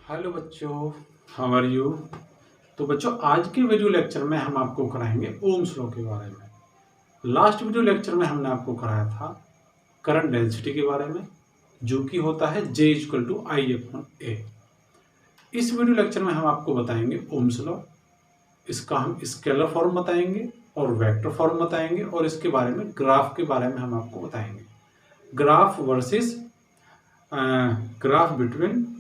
Hello बच्चों, how are you. तो बच्चों, आज के वीडियो लेक्चर में हम आपको कराएंगे ओम्स लॉ के बारे में। लास्ट वीडियो लेक्चर में हमने आपको कराया था करंट डेंसिटी के बारे में, जो कि होता है J = I/A। इस वीडियो लेक्चर में हम आपको बताएंगे ओम्स लॉ। इसका हम स्केलर फॉर्म बताएंगे और वेक्टर फॉर्म बताएंगे, और इसके बारे में ग्राफ के बारे में हम आपको बताएंगे। Graph versus graph between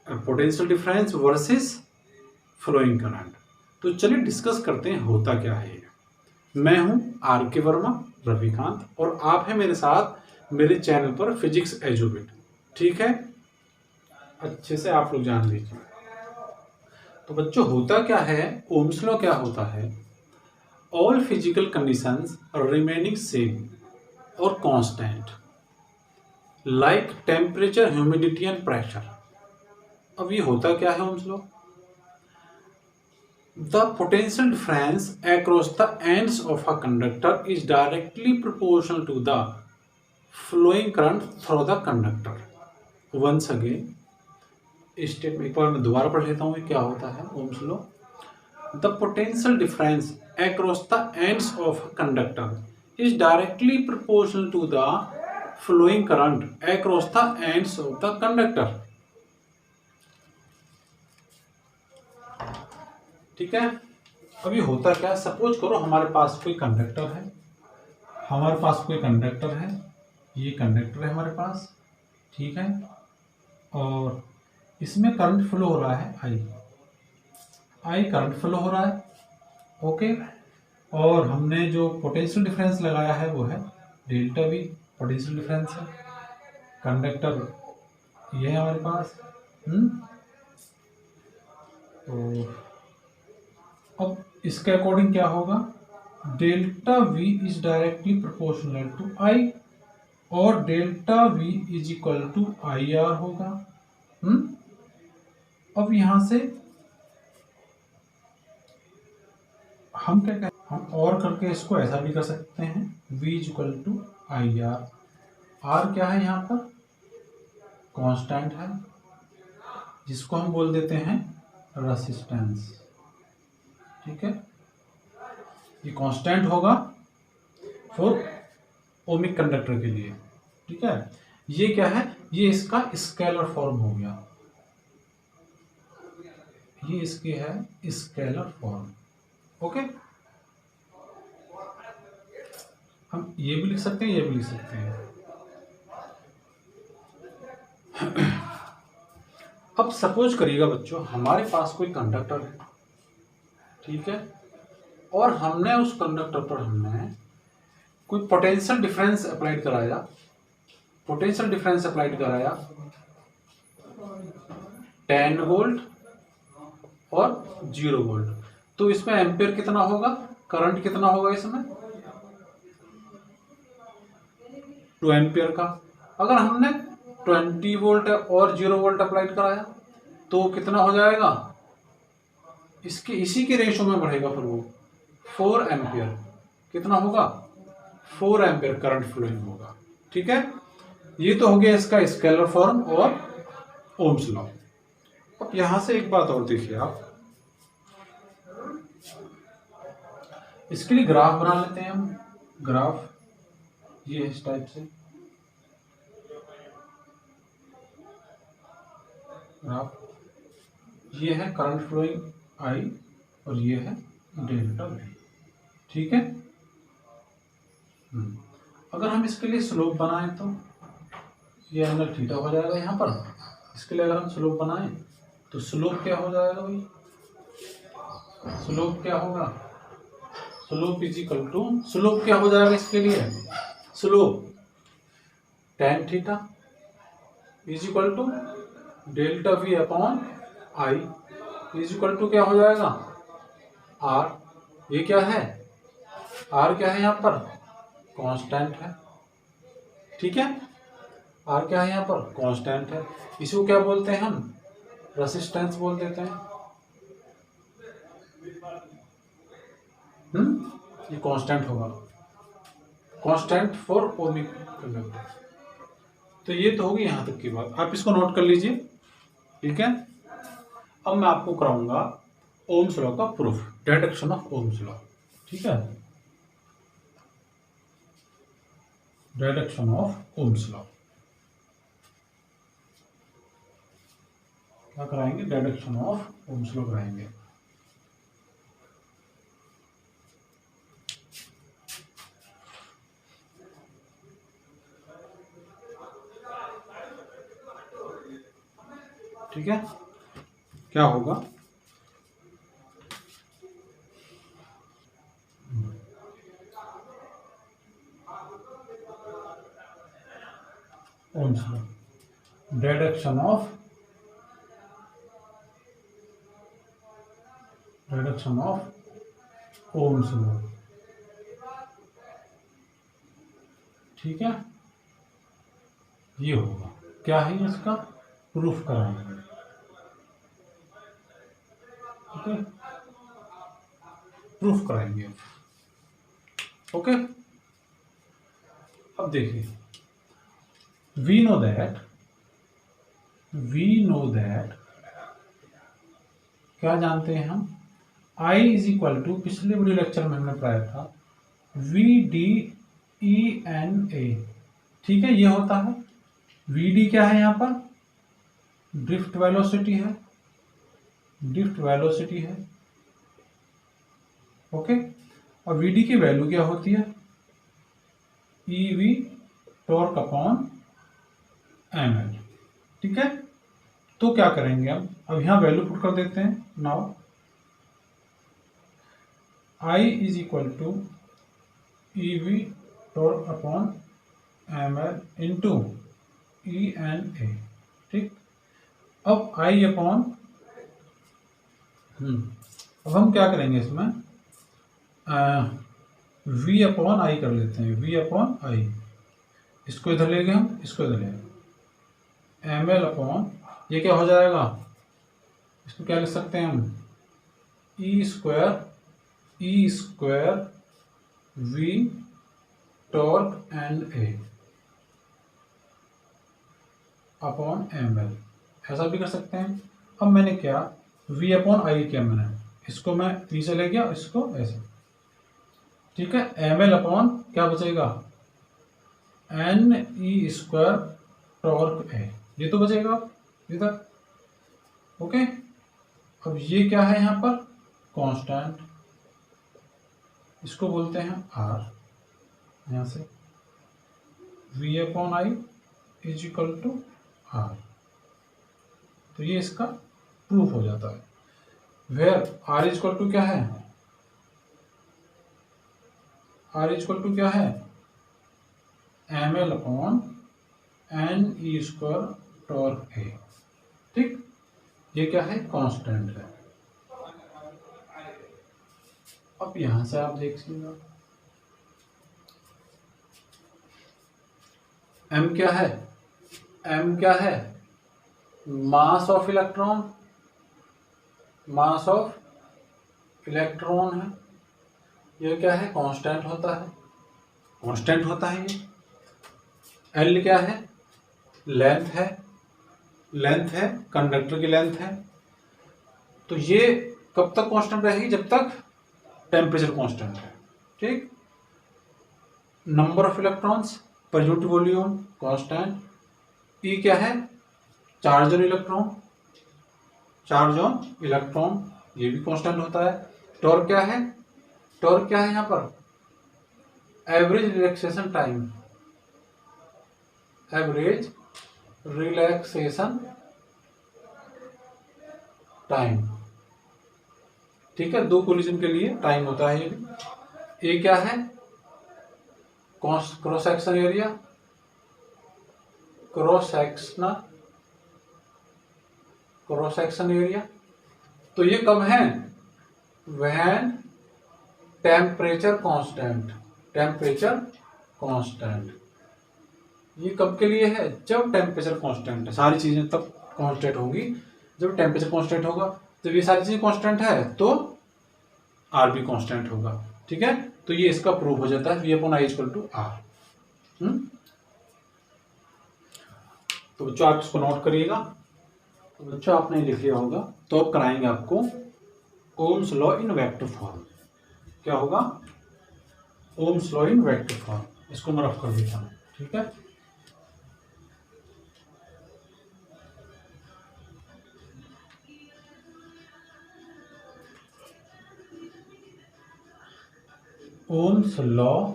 potential difference versus flowing current. तो चलिए डिस्कस करते हैं होता क्या है। मैं हूं RK वर्मा रविकांत, और आप हैं मेरे साथ मेरे चैनल पर फिजिक्स एजुबिट। ठीक है, अच्छे से आप लोग जान लीजिए। तो बच्चों, होता क्या है, ओम्स लॉ क्या होता है। All physical conditions remaining same और constant like temperature, humidity and pressure. अब ये होता क्या है Ohm's law. The potential difference across the ends of a conductor is directly proportional to the flowing current through the conductor. Once again, step एक बार मैं दोबारा पढ़ लेता हूँ क्या होता है Ohm's law. The potential difference across the ends of a conductor is directly proportional to the flowing current across the ends of the conductor. ठीक है, अभी होता क्या, सपोज करो हमारे पास कोई कंडक्टर है। ये कंडक्टर है हमारे पास, ठीक है। और इसमें करंट फ्लो हो रहा है आई करंट फ्लो हो रहा है, ओके। और हमने जो पोटेंशियल डिफरेंस लगाया है वो है डेल्टा V, पोटेंशियल डिफरेंस है। कंडक्टर ये है हमारे पास। तो अब इसके अकॉर्डिंग क्या होगा, delta V is directly proportional to I, और डेल्टा V = IR होगा। अब यहां से हम क्या कहें, हम और करके इसको ऐसा भी कर सकते हैं, V = IR। R क्या है यहाँ पर, कांस्टेंट है, जिसको हम बोल देते हैं रेसिस्टेंस। ठीक है, ये कांस्टेंट होगा फॉर ओमिक कंडक्टर के लिए। ठीक है, ये क्या है, ये इसका स्केलर फॉर्म हो गया। ये इसके है स्केलर फॉर्म, ओके। हम ये भी लिख सकते हैं, ये भी लिख सकते हैं। अब सपोज करिएगा बच्चों, हमारे पास कोई कंडक्टर है, ठीक है, और हमने उस कंडक्टर पर हमने कोई पोटेंशियल डिफरेंस अप्लाइड कराया। 10 वोल्ट और 0 वोल्ट। तो इसमें एम्पियर कितना होगा, करंट कितना होगा इसमें, 2 एम्पियर का। अगर हमने 20 वोल्ट और 0 वोल्ट अप्लाइड कराया तो कितना हो जाएगा, इसी के रेशो में बढ़ेगा, फिर वो 4 एम्पियर। कितना होगा, 4 एम्पियर करंट फ्लोइंग होगा। ठीक है, ये तो हो गया इसका स्केलर फॉर्म और ओम्स लॉ। अब यहां से एक बात और देखिए आप, इसके लिए ग्राफ बना लेते हैं हम। ग्राफ ये इस टाइप से, ग्राफ ये है करंट फ्लोइंग I और ये है डेल्टा V। ठीक है, अगर हम इसके लिए स्लोप बनाएं तो ये एंगल थीटा हो जाएगा यहाँ पर। इसके लिए अगर हम स्लोप बनाएं तो स्लोप क्या हो जाएगा भाई, स्लोप क्या होगा, स्लोप क्या हो जाएगा इसके लिए, slope tan theta = delta V upon I = क्या हो जाएगा, R। ये क्या है, R क्या है यहाँ पर, कांस्टेंट है। ठीक है, R क्या है यहाँ पर, कांस्टेंट है। इसको क्या बोलते हैं हम, रेसिस्टेंस बोल देते हैं। ये कांस्टेंट होगा, कांस्टेंट फॉर ओमिक कंडक्टर। तो ये तो होगी यहाँ तक की बात, आप इसको नोट कर लीजिए। ठीक है, अब मैं आपको कराऊंगा ओम्स लॉ का proof, deduction of Ohm's law. ठीक है, डिडक्शन ऑफ ओम्स लॉ क्या कराएंगे, डिडक्शन ऑफ ओम्स लॉ कराएंगे। ठीक है, क्या होगा, Ohm's law, deduction of Ohm's law. ठीक है, ये होगा, क्या है इसका प्रूफ कराएंगे। ठीक है, प्रूफ कराएंगे। ओके, अब देखिए, वी नो दैट क्या जानते हैं हम, I इज इक्वल टू, पिछले वीडियो लेक्चर में हमने पढ़ाया था, VDENA। ठीक है, ये होता है VD, क्या है यहाँ पर ड्रिफ्ट वेलोसिटी है, ओके। और VD की वैल्यू क्या होती है, EV टॉर्क अपॉन ml। ठीक है, तो क्या करेंगे अब यहां वैल्यू पुट कर देते हैं। Now I is equal to EV torque upon ml into ENA। ठीक, अब I अपॉन अब हम क्या करेंगे इसमें, V अपॉन I कर लेते हैं, V अपॉन I, इसको इधर ले गए हम, इसको इधर ले गए, ml अपॉन, ये क्या हो जाएगा, इसको क्या लिख सकते हैं हम, E square V torque NA upon ml, ऐसा भी कर सकते हैं। अब मैंने क्या, V अपॉन I किया मैंने, इसको मैं 3 से ले गया, इसको ऐसे। ठीक है, ml अपॉन क्या बचेगा, NE स्क्वायर टॉर्क A, ये तो बचेगा इधर। ओके, अब ये क्या है यहाँ पर कांस्टेंट, इसको बोलते हैं R। यहाँ से V upon I is equal to R, तो ये इसका प्रूफ हो जाता है। Where R is equal to क्या है, R इज इक्वल टू क्या है, ml upon NE square torque A। ठीक, ये क्या है कांस्टेंट है। अब यहां से आप देखिएगा, M क्या है, M क्या है, मास ऑफ इलेक्ट्रॉन है। ये क्या है, कांस्टेंट होता है ये। L क्या है, लेंथ है, कंडक्टर की लेंथ है। तो ये कब तक कांस्टेंट रहेगी, जब तक टेम्परेचर कांस्टेंट है। ठीक, number of electrons per unit volume constant. E क्या है, चार्ज ऑन इलेक्ट्रॉन, ये भी कांस्टेंट होता है। टॉर्क क्या है, यहाँ पर एवरेज रिलैक्सेशन टाइम। ठीक है, 2 कोलिजन के लिए टाइम होता है ये क्या है, क्रॉस सेक्शन एरिया। तो ये कब है, व्हेन टेम्परेचर कांस्टेंट। ये कब के लिए है, जब टेम्परेचर कांस्टेंट है। सारी चीजें तब कांस्टेंट होंगी जब टेम्परेचर कांस्टेंट होगा। जब ये सारी चीजें कांस्टेंट है तो R भी कांस्टेंट होगा। ठीक है, तो ये इसका प्रूफ हो जाता है, V upon I equal to R। तो बच्चों आप इसको नोट करिएगा। तो बच्चों आपने लिख लिया होगा, तो अब कराएंगे आपको Ohm's law in vector form. क्या होगा? Ohm's law in vector form. इसको मैं रफ कर देता हूँ, ठीक है। Ohm's law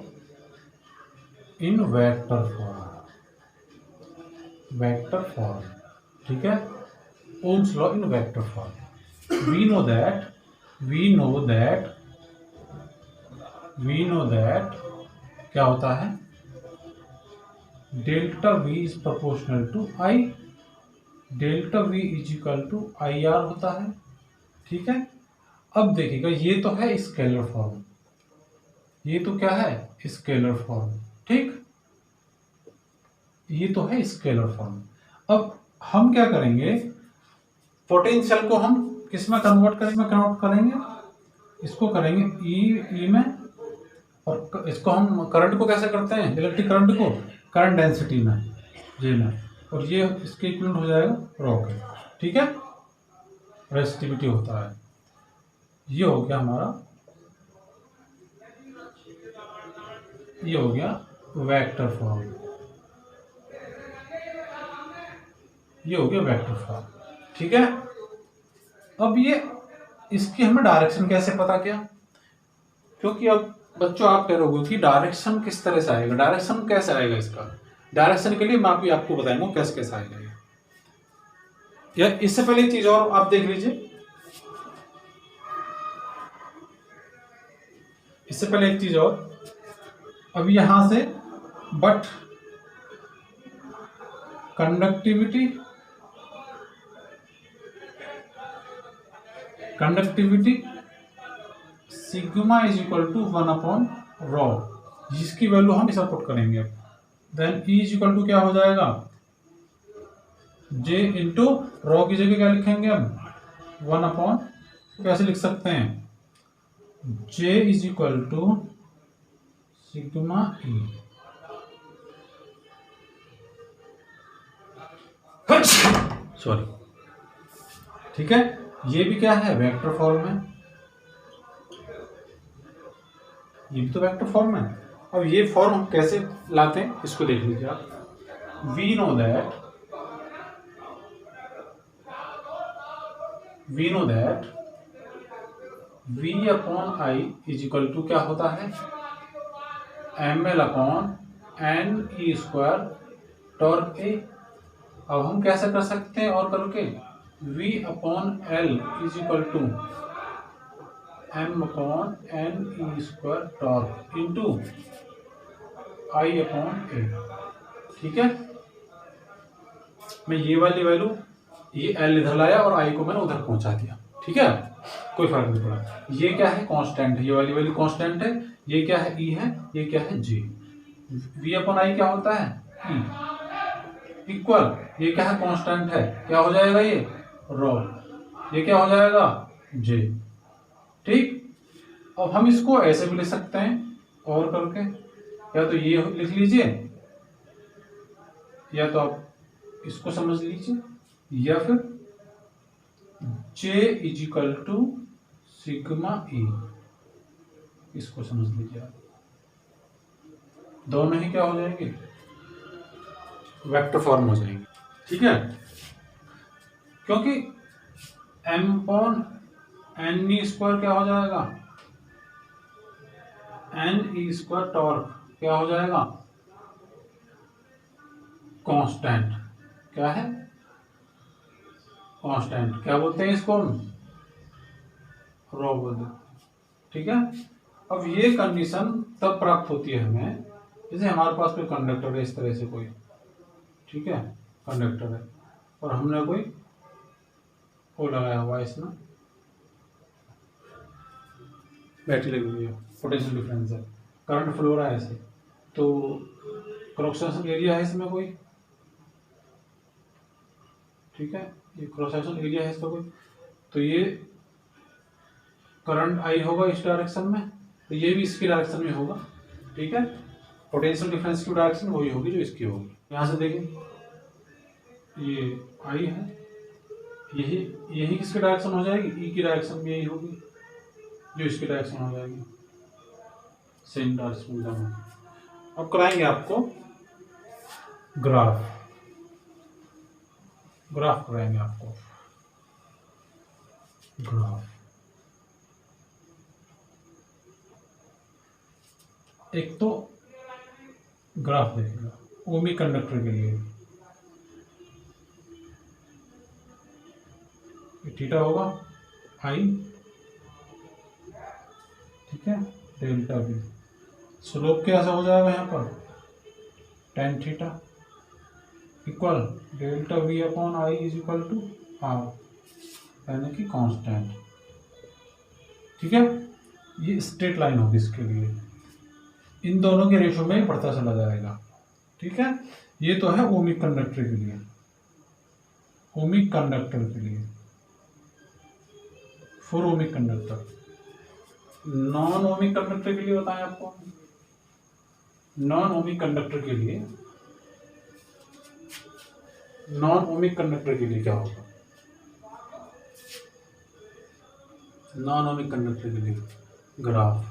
in vector form, vector form, ठीक है। Ohm's law in vector form. We know that क्या होता है? Delta V is proportional to I, delta V is equal to I R होता है, ठीक है। अब देखिएगा, ये तो है स्केलर फॉर्म, ये तो क्या है? स्केलर फॉर्म, ठीक। ये तो है स्केलर फॉर्म। अब हम क्या करेंगे? पोटेंशियल को हम किस में कन्वर्ट करेंगे? इसको करेंगे ई में, और इसको हम करंट को कैसे करते हैं? इलेक्ट्रिक करंट को करंट डेंसिटी में, जी में, और ये इसके इक्विवेलेंट हो जाएगा रॉ के, ठीक है। रेसिस्टिविटी होता है। ये हो गया हमारा, ये हो गया वेक्टर फॉर्म, ये हो गया वेक्टर फॉर्म, ठीक है। अब ये इसकी हमें डायरेक्शन कैसे पता किया? क्योंकि अब बच्चों आप कह रहे हो कि डायरेक्शन किस तरह से आएगा, डायरेक्शन कैसे आएगा इसका? डायरेक्शन के लिए मैं भी आपको बताऊंगा कैसे कैसे आएगा ये। या इससे पहले एक चीज और आप देख लीजिए, इससे पहले एक चीज और, अब यहां से but conductivity sigma is equal to 1/ρ, जिसकी वैल्यू हम इस पुट करेंगे। Then E is equal to क्या हो जाएगा? J इंटू ρ की जगह क्या लिखेंगे हम? 1/, कैसे लिख सकते हैं? J is equal to sigma E, sorry, ठीक है। ये भी क्या है? वेक्टर फॉर्म है, ये भी तो वेक्टर फॉर्म है। अब ये फॉर्म हम कैसे लाते हैं इसको देख लीजिए आप। We know that V upon I is equal to क्या होता है? ml upon n² torque a. अब हम कैसे कर सकते हैं और करके? V upon L is equal to m upon n² torque into I upon a, ठीक है। मैं ये वाली वैल्यू, ये L इधर लाया और I को मैंने उधर पहुंचा दिया, ठीक है, कोई फर्क नहीं पड़ा। ये क्या है? कांस्टेंट है, ये वाली वैल्यू कांस्टेंट है। ये क्या है? E है। ये क्या है? J। V अपॉन I क्या होता है? E इक्वल, ये क्या है? कांस्टेंट है, क्या हो जाएगा? ये ρ। ये क्या हो जाएगा? J, ठीक। अब हम इसको ऐसे भी लिख सकते हैं और करके, या तो ये लिख लीजिए, या तो आप इसको समझ लीजिए, या फिर J is equal to sigma E, इसको समझ लीजिए आप। दोनों ही क्या हो जाएंगे? वेक्टर फॉर्म हो जाएंगे, ठीक है। क्योंकि m अपॉन n² क्या हो जाएगा? n² टॉर्क क्या हो जाएगा? कांस्टेंट। क्या है? कांस्टेंट। क्या बोलते हैं इसको हम? रॉ बोलते हैं, ठीक है। अब ये कंडीशन तब प्राप्त होती है हमें, जैसे हमारे पास कोई कंडक्टर है, इस तरह से कोई, ठीक है, कंडक्टर है, और हमने कोई वो लगाया हुआ है, इसमें बैटरी लगी हुई है, पोटेंशियल डिफरेंस है, करंट फ्लो हो रहा है ऐसे, तो क्रॉस सेक्शन एरिया है इसमें कोई, ठीक है, ये क्रॉस सेक्शन एरिया है इसका कोई, तो ये करंट आई होगा इस डायरेक्शन में, तो ये भी इसकी डायरेक्शन में होगा, ठीक है। पोटेंशियल डिफरेंस की डायरेक्शन वही होगी जो इसकी होगी। यहाँ से देखें, ये आई है, यही यही किसकी डायरेक्शन हो जाएगी, ई की डायरेक्शन भी यही होगी जो इसकी डायरेक्शन हो जाएगी, सेम डायरेक्शन दोनों। अब कराएंगे आपको ग्राफ कराएंगे आपको ग्राफ। एक तो ग्राफ देखिएगा ओमिक कंडक्टर के लिए थीटा होगा आई, ठीक है, डेल्टा बी। स्लोप कैसा हो जाएगा यहाँ पर, tan theta equal delta V upon I is equal to R, यानी कि कांस्टेंट। ठीक है, ये स्ट्रेट लाइन होगी इसके लिए, इन दोनों के रेशो में बढ़ता चला जाएगा। ठीक है, ये तो है ओमिक कंडक्टर के लिए। ओमिक कंडक्टर के लिए, for ohmic conductor. Non ohmic conductor के लिए बताएं आपको, नॉन ओमिक कंडक्टर के लिए, नॉन ओमिक कंडक्टर के लिए क्या होगा, नॉन ओमिक कंडक्टर के लिए ग्राफ,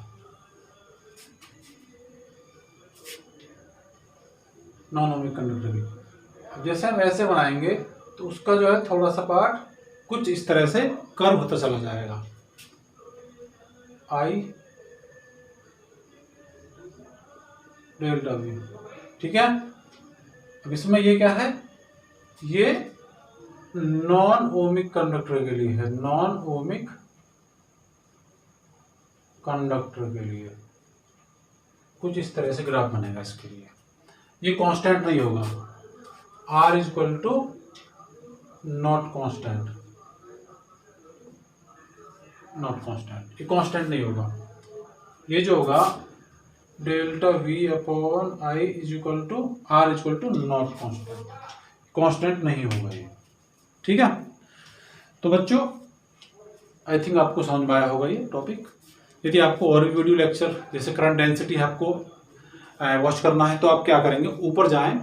नॉन ओमिक कंडक्टर के लिए जैसे हम ऐसे बनाएंगे तो उसका जो है थोड़ा सा पार्ट कुछ इस तरह से कर्व होता चला जाएगा, आई डेल्टा वी। ठीक है, अब इसमें ये क्या है, ये नॉन ओमिक कंडक्टर के लिए है, नॉन ओमिक कंडक्टर के लिए कुछ इस तरह से ग्राफ बनेगा इसके लिए। ये कांस्टेंट नहीं होगा, R is equal to not constant, not constant, ये कांस्टेंट नहीं होगा। ये जो होगा delta V upon I is equal to R is equal to not constant, constant नहीं होगा ये। ठीक है, तो बच्चों आई थिंक आपको समझ में आया होगा ये टॉपिक। यदि आपको और वीडियो लेक्चर जैसे करंट डेंसिटी आपको वॉच करना है तो आप क्या करेंगे, ऊपर जाएं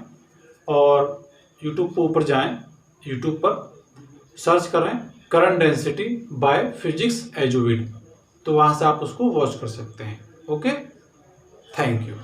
और यूट्यूब पर ऊपर जाएं, यूट्यूब पर सर्च करें करंट डेंसिटी बाय फिजिक्स एजुविड, तो वहाँ से आप उसको वॉच कर सकते हैं। Okay, thank you.